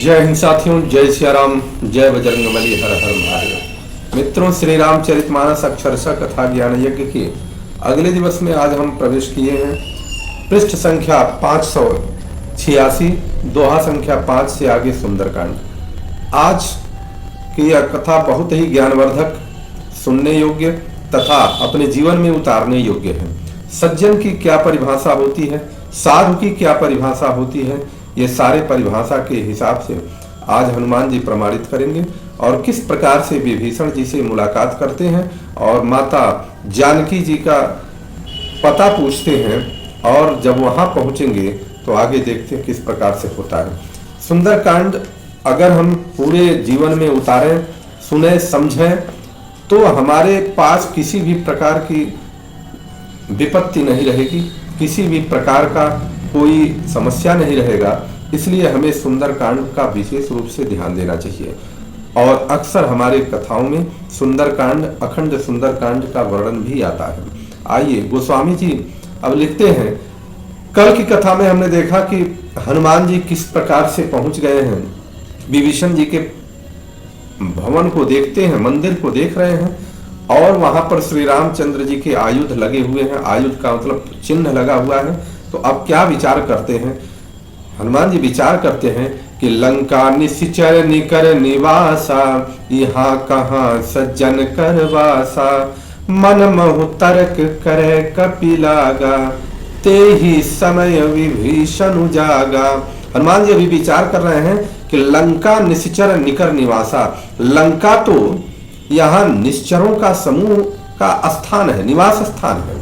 जय हिंद साथियों, जय सिया राम, जय बजरंगबली, हर हर महादेव। मित्रों, श्री रामचरितमानस अक्षरशः कथा ज्ञान यज्ञ के अगले दिवस में आज हम प्रवेश किए हैं। पृष्ठ संख्या 586, दोहा संख्या 5 से आगे सुंदरकांड। आज की यह कथा बहुत ही ज्ञानवर्धक, सुनने योग्य तथा अपने जीवन में उतारने योग्य है। सज्जन की क्या परिभाषा होती है, साधु की क्या परिभाषा होती है, ये सारे परिभाषा के हिसाब से आज हनुमान जी प्रमाणित करेंगे और किस प्रकार से विभीषण जी से मुलाकात करते हैं और माता जानकी जी का पता पूछते हैं, और जब वहां पहुंचेंगे तो आगे देखते हैं किस प्रकार से होता है। सुंदरकांड अगर हम पूरे जीवन में उतारें, सुने, समझें, तो हमारे पास किसी भी प्रकार की विपत्ति नहीं रहेगी, किसी भी प्रकार का कोई समस्या नहीं रहेगा। इसलिए हमें सुंदरकांड का विशेष रूप से ध्यान देना चाहिए। और अक्सर हमारे कथाओं में सुंदरकांड, अखंड सुंदरकांड का वर्णन भी आता है। आइए, गोस्वामी जी अब लिखते हैं, कल की कथा में हमने देखा कि हनुमान जी किस प्रकार से पहुंच गए हैं, विभीषण जी के भवन को देखते हैं, मंदिर को देख रहे हैं, और वहां पर श्री रामचंद्र जी के आयुध लगे हुए हैं, आयुध का मतलब चिन्ह लगा हुआ है। तो अब क्या विचार करते हैं हनुमान जी? विचार करते हैं कि लंका निश्चर निकर निवासा, यहाँ कहाँ सज्जन कर वासा, मन महु तर्क करे कपिलागा, ते ही समय विभीषण जागा। हनुमान जी अभी विचार कर रहे हैं कि लंका निश्चर निकर निवासा, लंका तो यहाँ निश्चरों का समूह का स्थान है, निवास स्थान है।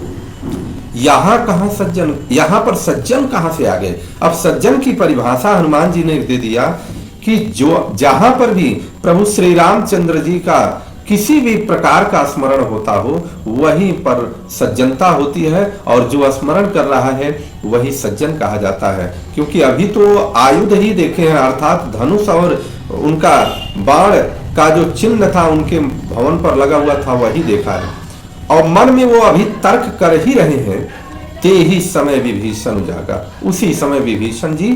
यहाँ कहाँ सज्जन, यहाँ पर सज्जन कहाँ से आ गए? अब सज्जन की परिभाषा हनुमान जी ने दे दिया कि जो जहां पर भी प्रभु श्री रामचंद्र जी का किसी भी प्रकार का स्मरण होता हो, वहीं पर सज्जनता होती है, और जो स्मरण कर रहा है वही सज्जन कहा जाता है। क्योंकि अभी तो आयुध ही देखे हैं, अर्थात धनुष और उनका बाण का जो चिन्ह था उनके भवन पर लगा हुआ था, वही देखा है, और मन में वो अभी तर्क कर ही रहे हैं। ते ही समय विभीषण जागा, उसी समय विभीषण जी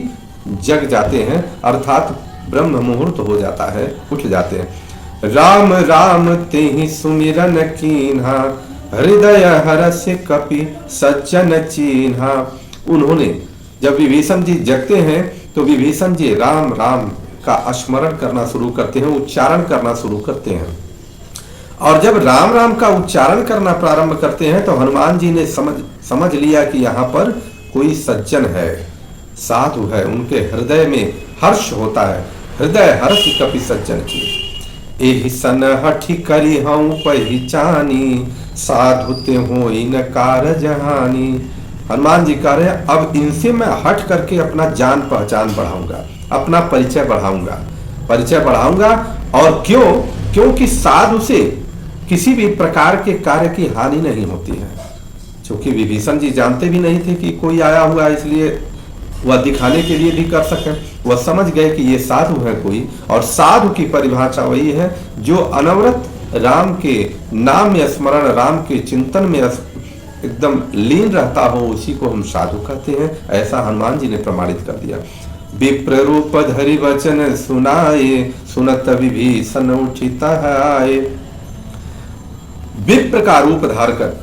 जग जाते हैं, अर्थात ब्रह्म मुहूर्त हो जाता है, उठ जाते हैं। राम राम ते ही सुमिरन कीन्हा, हृदय हरस कपि सज्जन चीन्हा। उन्होंने जब विभीषण जी जगते हैं तो विभीषण जी राम राम का स्मरण करना शुरू करते हैं, उच्चारण करना शुरू करते हैं। और जब राम राम का उच्चारण करना प्रारंभ करते हैं तो हनुमान जी ने समझ लिया कि यहाँ पर कोई सज्जन है, साधु है, उनके हृदय में हर्ष होता है। हृदय हर्ष कपि सज्जन की, एहि सन हठि करी हूं पहचानी, साधु ते होई न कारज हानि। हनुमान जी कह रहे हैं, अब इनसे मैं हट करके अपना जान पहचान बढ़ाऊंगा, अपना परिचय बढ़ाऊंगा। और क्योंकि साधु से किसी भी प्रकार के कार्य की हानि नहीं होती है। क्योंकि विभीषण जी जानते भी नहीं थे कि कोई आया हुआ है, इसलिए वह दिखाने के लिए भी कर सके। वह समझ गए कि ये साधु है कोई, और साधु की परिभाषा वही है जो अनवरत राम के नाम में स्मरण, राम के चिंतन में एकदम लीन रहता हो, उसी को हम साधु कहते हैं। ऐसा हनुमान जी ने प्रमाणित कर दिया। विप्र रूप धरि वचन सुनाए, सुनत विभीषण उठिता आए। विप्र का रूप धारण कर,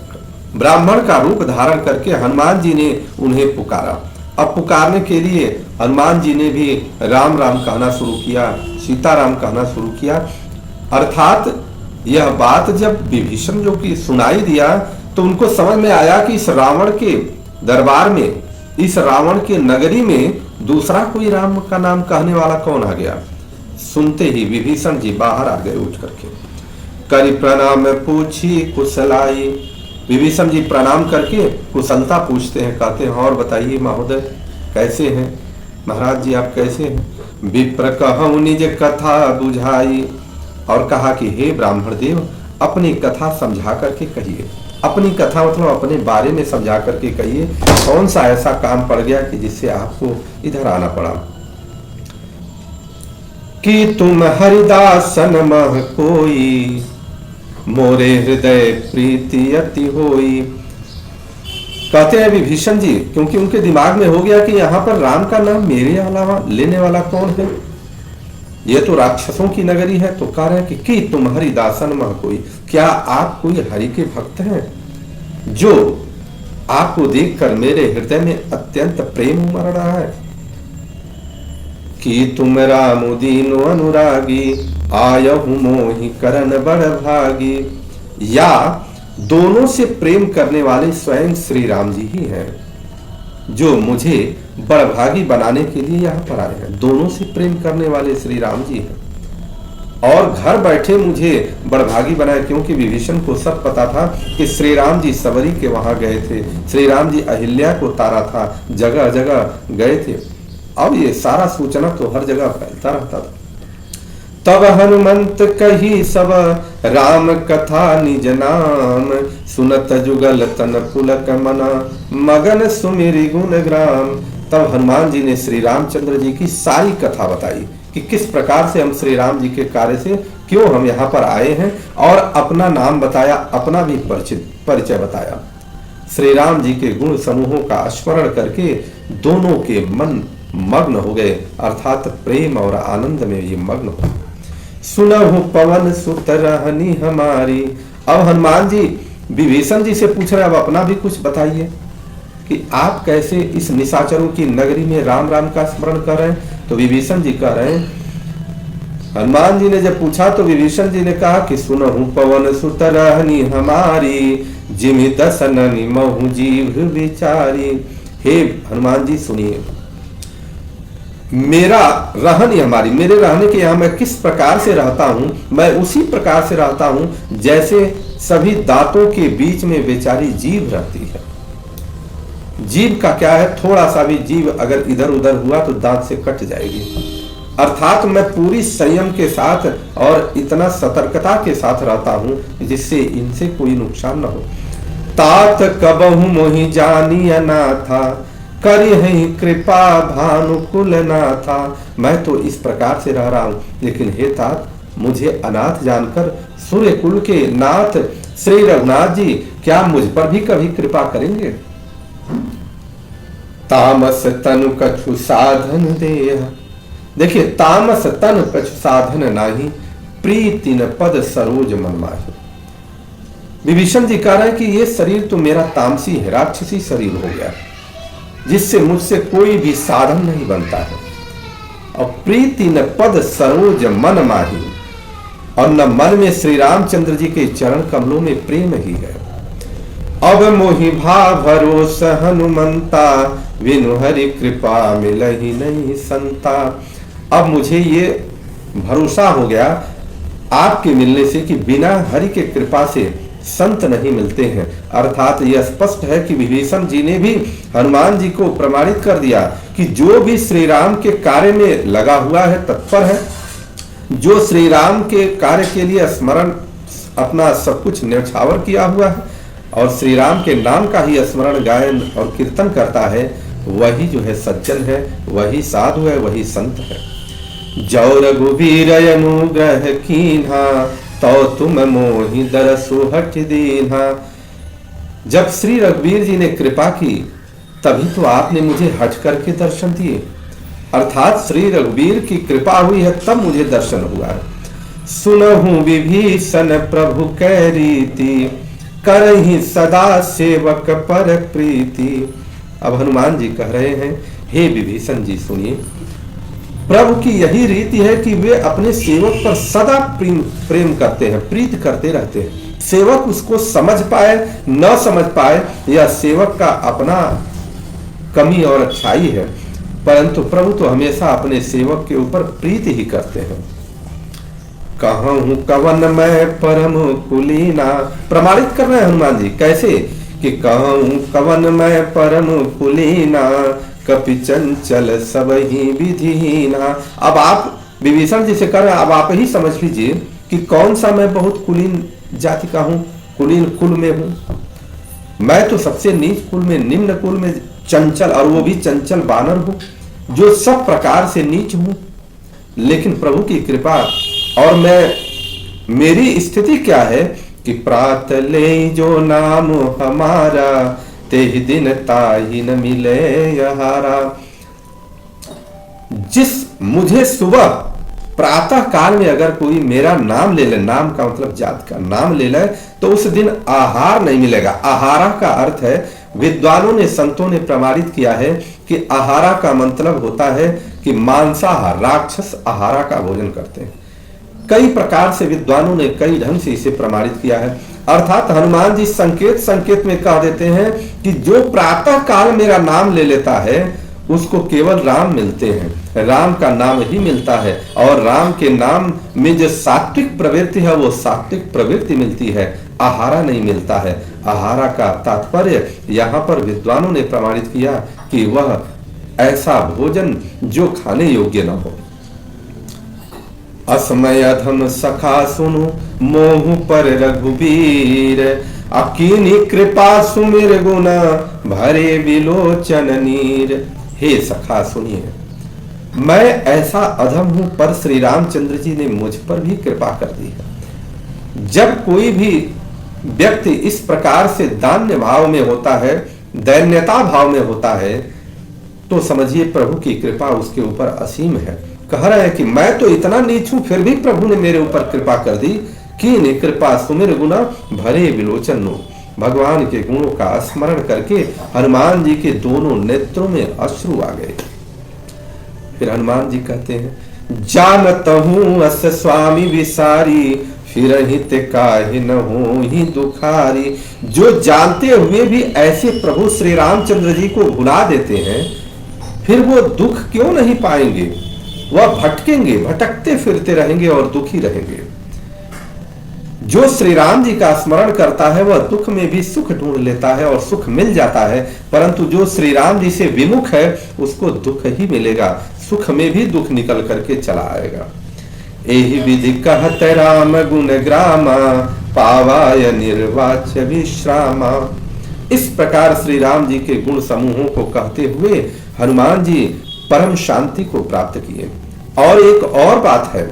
ब्राह्मण का रूप धारण करके हनुमान जी ने उन्हें पुकारा। अब पुकारने के लिए हनुमान जी ने भी राम राम कहना शुरू किया, सीताराम कहना शुरू किया। अर्थात यह बात जब विभीषण जो की सुनाई दिया तो उनको समझ में आया कि इस रावण के दरबार में, इस रावण के नगरी में दूसरा कोई राम का नाम कहने वाला कौन आ गया। सुनते ही विभीषण जी बाहर आ गए उठ करके। करी प्रणाम पूछी कुशलाई, विभीषण जी प्रणाम करके कुशलता पूछते हैं, कहते हैं और बताइए महोदय कैसे हैं, महाराज जी आप कैसे हैं। विप्र कहूं निज कथा बुझाई, और कहा कि हे ब्राह्मण देव, अपनी कथा समझा करके कहिए। अपनी कथा मतलब अपने बारे में समझा करके कहिए, कौन सा ऐसा काम पड़ गया कि जिससे आपको इधर आना पड़ा। कि तुम हरिदासन मह कोई, मोरे हृदय प्रीति अति होई। कहते हैं विभीषण जी, क्योंकि उनके दिमाग में हो गया कि यहाँ पर राम का नाम मेरे अलावा लेने वाला कौन है। ये तो राक्षसों की नगरी है। तो कह रहे हैं कि तुम हरि दासन मह कोई, क्या आप कोई हरि के भक्त हैं जो आपको देखकर मेरे हृदय में अत्यंत प्रेम उमड़ रहा है? कि तुम राम दीनो अनुरागी, आयहु मोहि करन बड़ भागी। या दोनों से प्रेम करने वाले स्वयं श्री राम जी ही हैं, जो मुझे बड़भागी बनाने के लिए यहाँ पर आए हैं। दोनों से प्रेम करने वाले श्री राम जी हैं और घर बैठे मुझे बड़भागी बनाए, क्योंकि विभीषण को सब पता था कि श्री राम जी सबरी के वहां गए थे, श्री राम जी अहिल्या को तारा था, जगह जगह गए थे। अब ये सारा सूचना तो हर जगह फैलता रहता था। तब हनुमंत कही सब राम कथा निज नाम, सुनत जुगल तन पुलक मना, मगन सुमिरि गुण ग्राम। तब हनुमान जी ने श्री रामचंद्र जी की सारी कथा बताई कि किस प्रकार से हम श्री राम जी के कार्य से क्यों हम यहाँ पर आए हैं, और अपना नाम बताया, अपना भी परिचय बताया। श्री राम जी के गुण समूहों का स्मरण करके दोनों के मन मग्न हो गए, अर्थात प्रेम और आनंद में ये मग्न हो। सुनहु पवन सुत रहनी हमारी। अब हनुमान जी विभीषण जी से पूछ रहे, अब अपना भी कुछ बताइए कि आप कैसे इस निशाचरों की नगरी में राम राम का स्मरण कर रहे हैं। तो विभीषण जी कह रहे हैं, हनुमान जी ने जब पूछा तो विभीषण जी ने कहा कि सुनहु पवन सुत रहनी हमारी, जिमि दसननि महु जीव विचारी। हे हनुमान जी सुनिए, मेरा रहनी हमारी, मेरे रहने के यहाँ मैं किस प्रकार से रहता हूं, मैं उसी प्रकार से रहता हूं जैसे सभी दांतों के बीच में बेचारी जीभ रहती है। जीभ का क्या है, थोड़ा सा भी जीभ अगर इधर उधर हुआ तो दांत से कट जाएगी। अर्थात मैं पूरी संयम के साथ और इतना सतर्कता के साथ रहता हूं जिससे इनसे कोई नुकसान न हो। तात कबहु मोहि जानी अनाथा, करी है कृपा भानुकुल नाथा। मैं तो इस प्रकार से रह रहा हूं, लेकिन हे तात, मुझे अनाथ जानकर सूर्य कुल के नाथ श्री रघुनाथ जी क्या मुझ पर भी कभी कृपा करेंगे? तामस तनु कछु साधन देह। देखिए, तामस तनु कछु साधन नाही, प्रीति न पद सरोज मन माही। विभीषण जी कह रहे हैं कि ये शरीर तो मेरा तामसी है, राक्षसी शरीर हो गया, जिससे मुझसे कोई भी साधन नहीं बनता है। और प्रीति न पद सरोज मन माही, और न मन में श्री रामचंद्र जी के चरण कमलों में प्रेम ही है। अब मोहि भाव भरोस हनुमंता, विनु हरि कृपा मिलहि नहीं संता। अब मुझे ये भरोसा हो गया आपके मिलने से कि बिना हरि के कृपा से संत नहीं मिलते हैं। अर्थात यह स्पष्ट है कि विभीषण जी ने भी हनुमान जी को प्रमाणित कर दिया कि जो भी श्री राम के कार्य में लगा हुआ है, तत्पर है, जो श्री राम के कार्य के लिए स्मरण अपना सब कुछ न्यौछावर किया हुआ है और श्री राम के नाम का ही स्मरण गायन और कीर्तन करता है, वही जो है सज्जन है, वही साधु है, वही संत है। जौ रघुबीर अनुग्रह कीन्हा, तो तुम मोहि दरसु हठ दीन्हा। जब श्री रघुवीर जी ने कृपा की तभी तो आपने मुझे हट करके दर्शन दिए। अर्थात श्री रघुवीर की कृपा हुई है तब मुझे दर्शन हुआ है। सुनहु विभीषण प्रभु कै रीति, करहि सदा सेवक पर प्रीति। अब हनुमान जी कह रहे हैं, हे विभीषण जी सुनिए, प्रभु की यही रीति है कि वे अपने सेवक पर सदा प्रेम करते हैं, प्रीत करते रहते हैं। सेवक उसको समझ पाए न समझ पाए, यह सेवक का अपना कमी और अच्छाई है, परंतु प्रभु तो हमेशा अपने सेवक के ऊपर प्रीति ही करते हैं। कहूं कवन मैं परम कुलीना, प्रमाणित कर रहे हैं हनुमान जी कैसे कि कहूं कवन मैं परम कुलीना, कपि चंचल सब ही विधिहीना। अब आप विभीषण जी से कर रहे हैं, अब आप ही समझ लीजिए कि कौन सा मैं बहुत कुलीन जाति का हूं, कुलीन कुल में हूं। मैं तो सबसे नीच कुल में, निम्न कुल में चंचल, और वो भी चंचल बानर हूं, जो सब प्रकार से नीच हूं। लेकिन प्रभु की कृपा और मेरी स्थिति क्या है कि प्रात ले जो नाम हमारा, तेहि दिन ताहि न मिले यहारा। जिस मुझे सुबह प्रातः काल में अगर कोई मेरा नाम ले ले, नाम का मतलब जात का नाम ले ले, तो उस दिन आहार नहीं मिलेगा। आहारा का अर्थ है, विद्वानों ने संतों ने प्रमाणित किया है कि आहारा का मतलब होता है कि मांसाहार, राक्षस आहारा का भोजन करते हैं। कई प्रकार से विद्वानों ने कई ढंग से इसे प्रमाणित किया है। अर्थात हनुमान जी संकेत संकेत में कह देते हैं कि जो प्रातः काल मेरा नाम ले लेता है उसको केवल राम मिलते हैं, राम का नाम ही मिलता है। और राम के नाम में जो सात्विक प्रवृत्ति है वो सात्विक प्रवृत्ति मिलती है, आहारा नहीं मिलता है। आहारा का तात्पर्य यहाँ पर विद्वानों ने प्रमाणित किया कि वह ऐसा भोजन जो खाने योग्य न हो। असमय अधम सखा सुनु मोह पर रघुबीर, अकीनी कृपा सुमिर गुना भरे विलोचन नीर। हे सखा सुनिए, मैं ऐसा अधम हूं पर श्री रामचंद्र जी ने मुझ पर भी कृपा कर दी है। जब कोई भी व्यक्ति इस प्रकार से दान्य भाव में होता है, दैन्यता भाव में होता है, तो समझिए प्रभु की कृपा उसके ऊपर असीम है। कह रहे हैं कि मैं तो इतना नीच हूं फिर भी प्रभु ने मेरे ऊपर कृपा कर दी। कीन कृपा सुमिर गुना भरे विलोचन नो। भगवान के गुणों का स्मरण करके हनुमान जी के दोनों नेत्रों में अश्रु आ गए। फिर हनुमान जी कहते हैं, जानत हूं अस स्वामी विसारी, फिर हित काहि न हो ही दुखारी। जो जानते हुए भी ऐसे प्रभु श्री रामचंद्र जी को भुला देते हैं, फिर वो दुख क्यों नहीं पाएंगे? वह भटकेंगे, भटकते फिरते रहेंगे और दुखी रहेंगे। जो श्री राम जी का स्मरण करता है वह दुख में भी सुख ढूंढ लेता है और सुख मिल जाता है, परंतु जो श्री राम जी से विमुख है उसको दुख ही मिलेगा, सुख में भी दुख निकल करके चला आएगा। एहि विधि कहत राम गुण ग्रामा, पावाय निर्वाच्य विश्रामा। इस प्रकार श्री राम जी के गुण समूहों को कहते हुए हनुमान जी परम शांति को प्राप्त किए। और एक और बात है,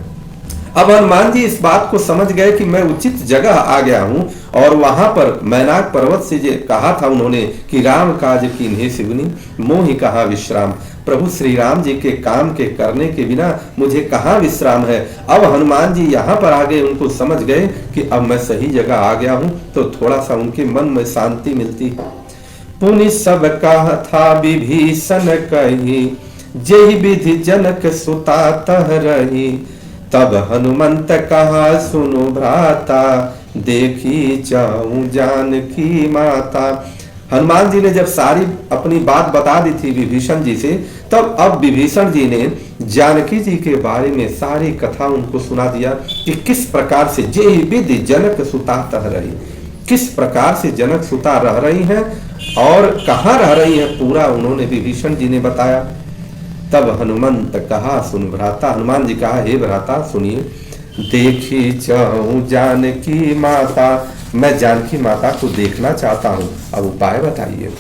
अब हनुमान जी इस बात को समझ गए कि मैं उचित जगह आ गया हूं, और वहां पर मैनाक पर्वत से जो कहा था उन्होंने कि राम काज कीन्हे सिवनी, मोहि कहा विश्राम। प्रभु श्री राम जी के काम के करने के बिना मुझे कहाँ विश्राम है। अब हनुमान जी यहाँ पर आ गए, उनको समझ गए कि अब मैं सही जगह आ गया हूं, तो थोड़ा सा उनके मन में शांति मिलती है। पुनि सब कहा था विभीषण कही, जेहि विधि जनक सुता तह रही। तब हनुमंत कहा सुनो भ्राता, देखी चाहूं जानकी माता। हनुमान जी ने जब सारी अपनी बात बता दी थी विभीषण जी से, तब अब विभीषण जी ने जानकी जी के बारे में सारी कथा उनको सुना दिया कि किस प्रकार से जेहि विधि जनक सुता तह रही, किस प्रकार से जनक सुता रह रही हैं और कहाँ रह रही हैं, पूरा उन्होंने विभीषण जी ने बताया। तब हनुमंत कहा सुन भ्राता, हनुमान जी कहा हे भ्राता सुनिए, देखी चाहूं जानकी माता, मैं जानकी माता को देखना चाहता हूं, अब उपाय बताइए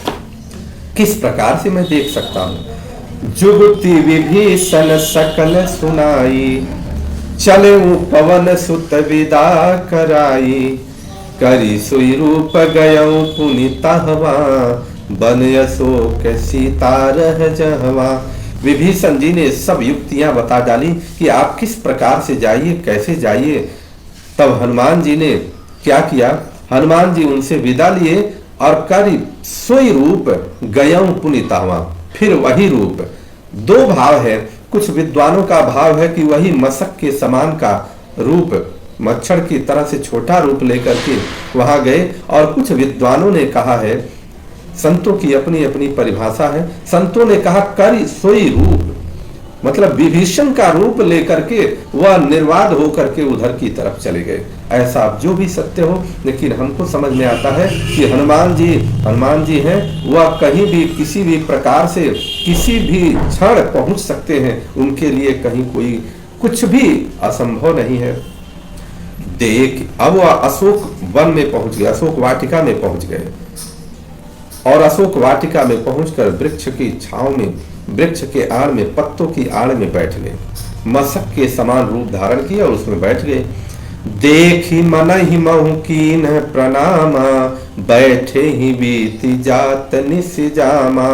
किस प्रकार से मैं देख सकता हूं। जुगति विभीषण सकल सुनाई, चले पवन सुत विदा कराई। करी सुई रूप गयऊ पुनि तहवा, बन अशोक सीता रह जहवा। विभीषण जी ने सब युक्तियां बता डाली कि आप किस प्रकार से जाइए, कैसे जाइए। तब हनुमान जी ने क्या किया, हनुमान जी उनसे विदा लिए और करी सोई रूप गयऊ पुनितावा, फिर वही रूप। दो भाव है, कुछ विद्वानों का भाव है कि वही मशक के समान का रूप, मच्छर की तरह से छोटा रूप लेकर के वहां गए, और कुछ विद्वानों ने कहा है, संतों की अपनी अपनी परिभाषा है, संतों ने कहा करी सोई रूप, मतलब विभीषण का रूप लेकर के वह निर्वाद होकर के उधर की तरफ चले गए। ऐसा जो भी सत्य हो, लेकिन हमको समझ में आता है कि हनुमान जी हैं, वह कहीं भी किसी भी प्रकार से किसी भी क्षण पहुंच सकते हैं, उनके लिए कहीं कोई कुछ भी असंभव नहीं है। देख अब वह अशोक वन में पहुंच गए, अशोक वाटिका में पहुंच गए, और अशोक वाटिका में पहुंचकर वृक्ष की छांव में, वृक्ष के आड़ में, पत्तों की आड़ में बैठ गए, मशक के समान रूप धारण किया और उसमें बैठ गए। देखी मन ही महु कीन प्रणामा, बैठे ही बीती जात निस जामा।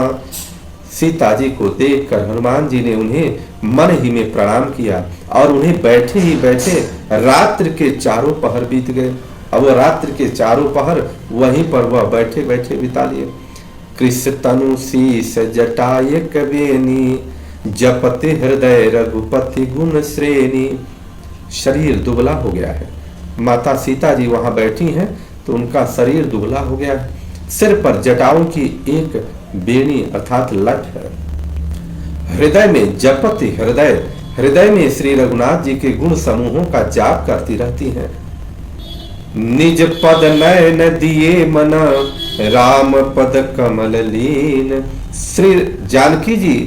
सीता जी को देखकर हनुमान जी ने उन्हें मन ही में प्रणाम किया और उन्हें बैठे ही बैठे रात्रि के चारों पहर बीत गए। अब वह रात्रि के चारों पहर वहीं पर वह बैठे बैठे बिता लिए। कृष्ण तनु शीस जटाय कबेनी, जपते हृदय रघुपति गुण श्रेणी। शरीर दुबला हो गया है। माता सीता जी वहां बैठी हैं तो उनका शरीर दुबला हो गया है। सिर पर जटाओं की एक बेणी अर्थात लठ है। हृदय में जपति हृदय, हृदय में श्री रघुनाथ जी के गुण समूहों का जाप करती रहती हैं। निज पद नयन दिए मन, राम पद कमल लीन। श्री जानकी जी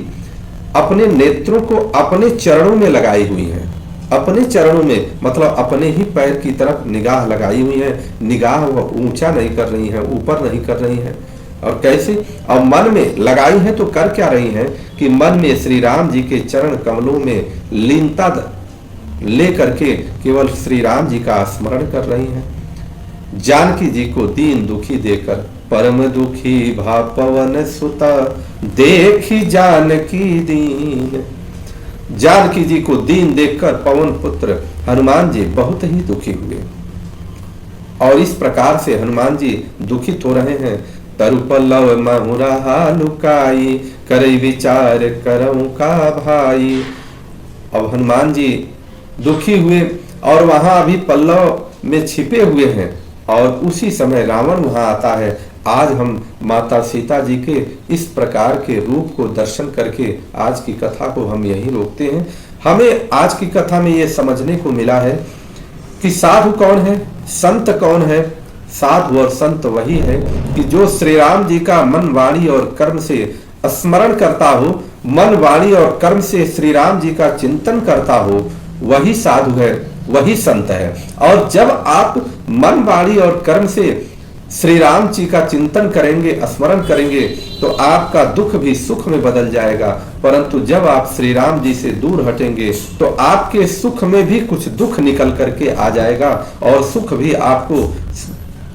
अपने नेत्रों को अपने चरणों में लगाई हुई हैं। अपने चरणों में मतलब अपने ही पैर की तरफ निगाह लगाई हुई है। निगाह वह ऊंचा नहीं कर रही है, ऊपर नहीं कर रही है। और कैसे? अब मन में लगाई है तो कर क्या रही है कि मन में श्री राम जी के चरण कमलों में लीनता लेकर के केवल श्री राम जी का स्मरण कर रही है। जानकी जी को दीन दुखी देकर परम दुखी भा पवन सुता, देखी जानकी दीन। जानकी जी को दीन देखकर पवन पुत्र हनुमान जी बहुत ही दुखी हुए। और इस प्रकार से हनुमान जी दुखित हो रहे हैं। तरु पल्लव महुरा लुकाई, करई विचार करऊं का भाई। अब हनुमान जी दुखी हुए और वहां अभी पल्लव में छिपे हुए हैं और उसी समय रावण वहां आता है। आज हम माता सीता जी के इस प्रकार के रूप को दर्शन करके आज की कथा को हम यही रोकते हैं। हमें आज की कथा में ये समझने को मिला है कि साधु कौन है, संत कौन है। साधु और संत वही है कि जो श्री राम जी का मन वाणी और कर्म से स्मरण करता हो, मन वाणी और कर्म से श्री राम जी का चिंतन करता हो, वही साधु है, वही संत है। और जब आप मन वाणी और कर्म से श्री राम जी का चिंतन करेंगे, स्मरण करेंगे, तो आपका दुख भी सुख में बदल जाएगा। परंतु जब आप श्री राम जी से दूर हटेंगे तो आपके सुख में भी कुछ दुख निकल करके आ जाएगा और सुख भी आपको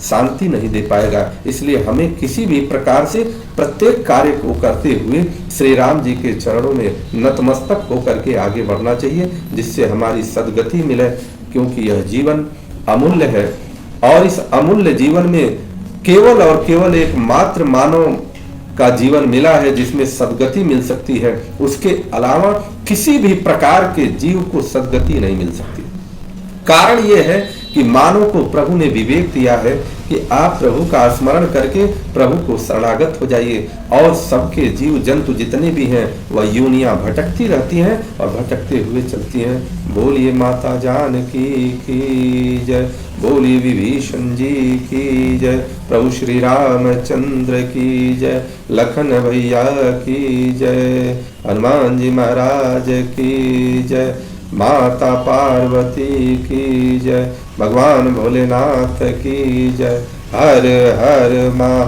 शांति नहीं दे पाएगा। इसलिए हमें किसी भी प्रकार से प्रत्येक कार्य को करते हुए श्री राम जी के चरणों में नतमस्तक होकर के आगे बढ़ना चाहिए, जिससे हमारी सद्गति मिले। क्योंकि यह जीवन अमूल्य है और इस अमूल्य जीवन में केवल और केवल एक मात्र मानव का जीवन मिला है जिसमें सद्गति मिल सकती है। उसके अलावा किसी भी प्रकार के जीव को सद्गति नहीं मिल सकती। कारण यह है कि मानव को प्रभु ने विवेक दिया है कि आप प्रभु का स्मरण करके प्रभु को शरणागत हो जाइए। और सबके जीव जंतु जितने भी हैं वह योनियां भटकती रहती हैं और भटकते हुए चलती हैं। बोलिए माता जानकी की जय, बोलिए विभीषण जी की जय, प्रभु श्री रामचंद्र की जय, लखन भैया की जय, हनुमान जी महाराज की जय, माता पार्वती की जय, भगवान भोलेनाथ की जय। हर हर महा